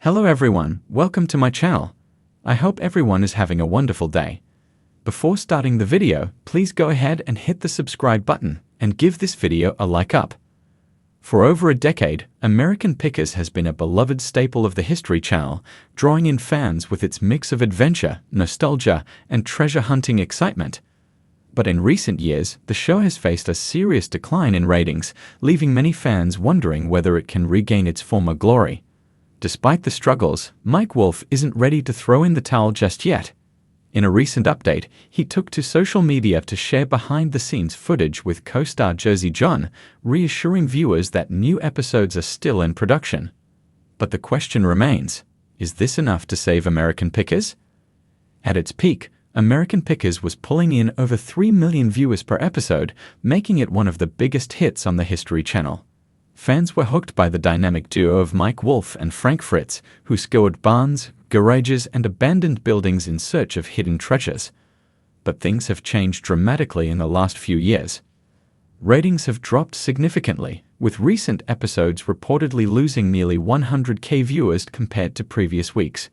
Hello everyone, welcome to my channel. I hope everyone is having a wonderful day. Before starting the video, please go ahead and hit the subscribe button and give this video a like up. For over a decade, American Pickers has been a beloved staple of the History Channel, drawing in fans with its mix of adventure, nostalgia, and treasure hunting excitement. But in recent years, the show has faced a serious decline in ratings, leaving many fans wondering whether it can regain its former glory. Despite the struggles, Mike Wolfe isn't ready to throw in the towel just yet. In a recent update, he took to social media to share behind-the-scenes footage with co-star Jersey John, reassuring viewers that new episodes are still in production. But the question remains, is this enough to save American Pickers? At its peak, American Pickers was pulling in over 3 million viewers per episode, making it one of the biggest hits on the History Channel. Fans were hooked by the dynamic duo of Mike Wolfe and Frank Fritz, who scoured barns, garages, and abandoned buildings in search of hidden treasures. But things have changed dramatically in the last few years. Ratings have dropped significantly, with recent episodes reportedly losing nearly 100,000 viewers compared to previous weeks.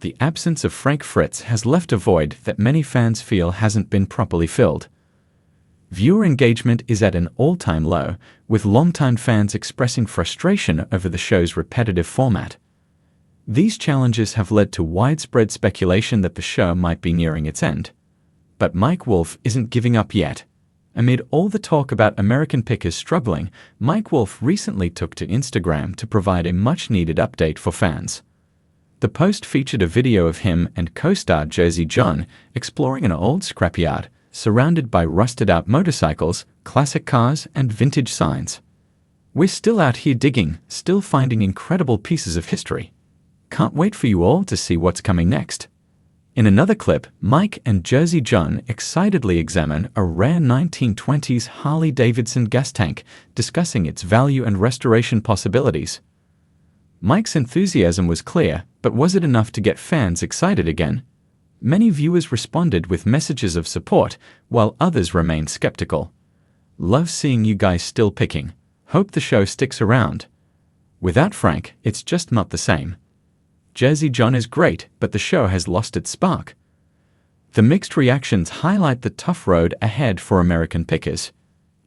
The absence of Frank Fritz has left a void that many fans feel hasn't been properly filled. Viewer engagement is at an all-time low, with longtime fans expressing frustration over the show's repetitive format. These challenges have led to widespread speculation that the show might be nearing its end. But Mike Wolfe isn't giving up yet. Amid all the talk about American Pickers struggling, Mike Wolfe recently took to Instagram to provide a much-needed update for fans. The post featured a video of him and co-star Jersey John exploring an old scrapyard, surrounded by rusted-out motorcycles, classic cars, and vintage signs. "We're still out here digging, still finding incredible pieces of history. Can't wait for you all to see what's coming next." In another clip, Mike and Jersey John excitedly examine a rare 1920s Harley-Davidson gas tank, discussing its value and restoration possibilities. Mike's enthusiasm was clear, but was it enough to get fans excited again? Many viewers responded with messages of support, while others remained skeptical. "Love seeing you guys still picking. Hope the show sticks around. Without Frank, it's just not the same. Jersey John is great, but the show has lost its spark." The mixed reactions highlight the tough road ahead for American Pickers.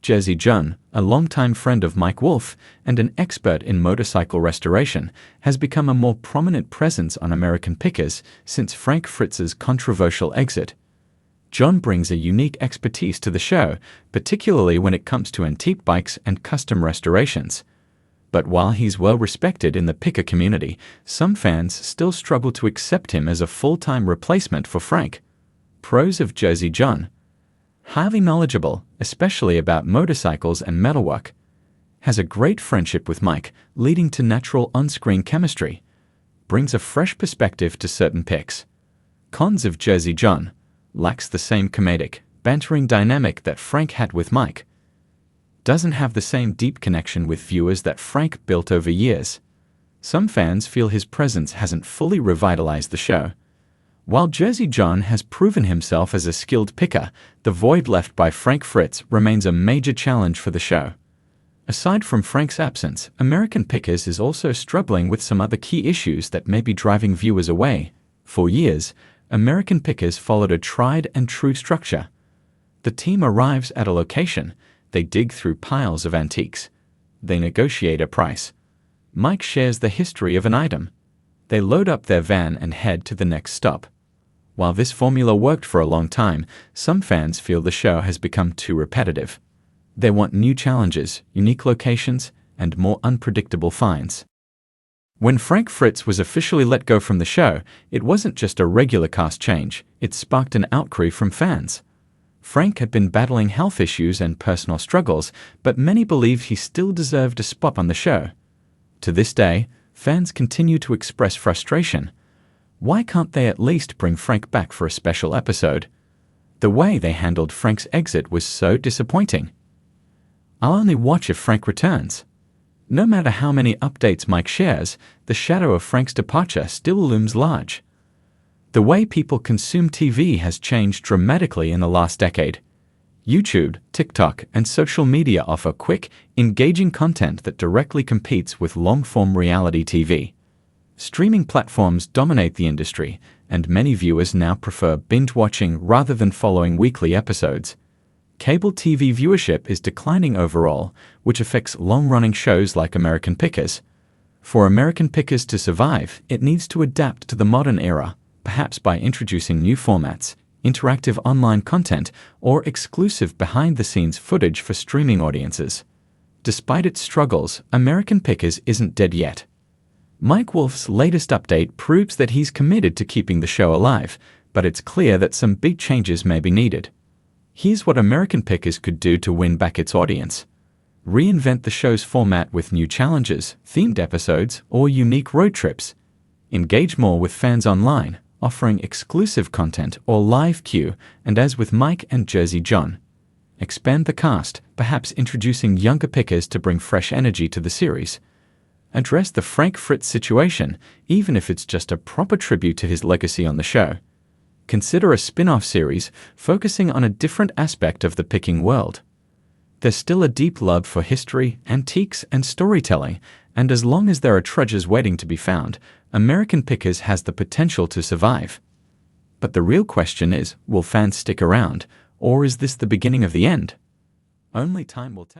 Jersey John, a longtime friend of Mike Wolfe and an expert in motorcycle restoration, has become a more prominent presence on American Pickers since Frank Fritz's controversial exit. John brings a unique expertise to the show, particularly when it comes to antique bikes and custom restorations. But while he's well respected in the picker community, some fans still struggle to accept him as a full-time replacement for Frank. Pros of Jersey John: highly knowledgeable, especially about motorcycles and metalwork. Has a great friendship with Mike, leading to natural on-screen chemistry. Brings a fresh perspective to certain picks. Cons of Jersey John: lacks the same comedic, bantering dynamic that Frank had with Mike. Doesn't have the same deep connection with viewers that Frank built over years. Some fans feel his presence hasn't fully revitalized the show. While Jersey John has proven himself as a skilled picker, the void left by Frank Fritz remains a major challenge for the show. Aside from Frank's absence, American Pickers is also struggling with some other key issues that may be driving viewers away. For years, American Pickers followed a tried-and-true structure. The team arrives at a location, they dig through piles of antiques. They negotiate a price. Mike shares the history of an item. They load up their van and head to the next stop. While this formula worked for a long time, some fans feel the show has become too repetitive. They want new challenges, unique locations, and more unpredictable finds. When Frank Fritz was officially let go from the show, it wasn't just a regular cast change, it sparked an outcry from fans. Frank had been battling health issues and personal struggles, but many believed he still deserved a spot on the show. To this day, fans continue to express frustration. Why can't they at least bring Frank back for a special episode? The way they handled Frank's exit was so disappointing. "I'll only watch if Frank returns." No matter how many updates Mike shares, the shadow of Frank's departure still looms large. The way people consume TV has changed dramatically in the last decade. YouTube, TikTok, and social media offer quick, engaging content that directly competes with long-form reality TV. Streaming platforms dominate the industry, and many viewers now prefer binge-watching rather than following weekly episodes. Cable TV viewership is declining overall, which affects long-running shows like American Pickers. For American Pickers to survive, it needs to adapt to the modern era, perhaps by introducing new formats, interactive online content, or exclusive behind-the-scenes footage for streaming audiences. Despite its struggles, American Pickers isn't dead yet. Mike Wolfe's latest update proves that he's committed to keeping the show alive, but it's clear that some big changes may be needed. Here's what American Pickers could do to win back its audience. Reinvent the show's format with new challenges, themed episodes, or unique road trips. Engage more with fans online, offering exclusive content or live Q, and as with Mike and Jersey John. Expand the cast, perhaps introducing younger pickers to bring fresh energy to the series. Address the Frank Fritz situation, even if it's just a proper tribute to his legacy on the show. Consider a spin-off series focusing on a different aspect of the picking world. There's still a deep love for history, antiques, and storytelling, and as long as there are treasures waiting to be found, American Pickers has the potential to survive. But the real question is, will fans stick around, or is this the beginning of the end? Only time will tell.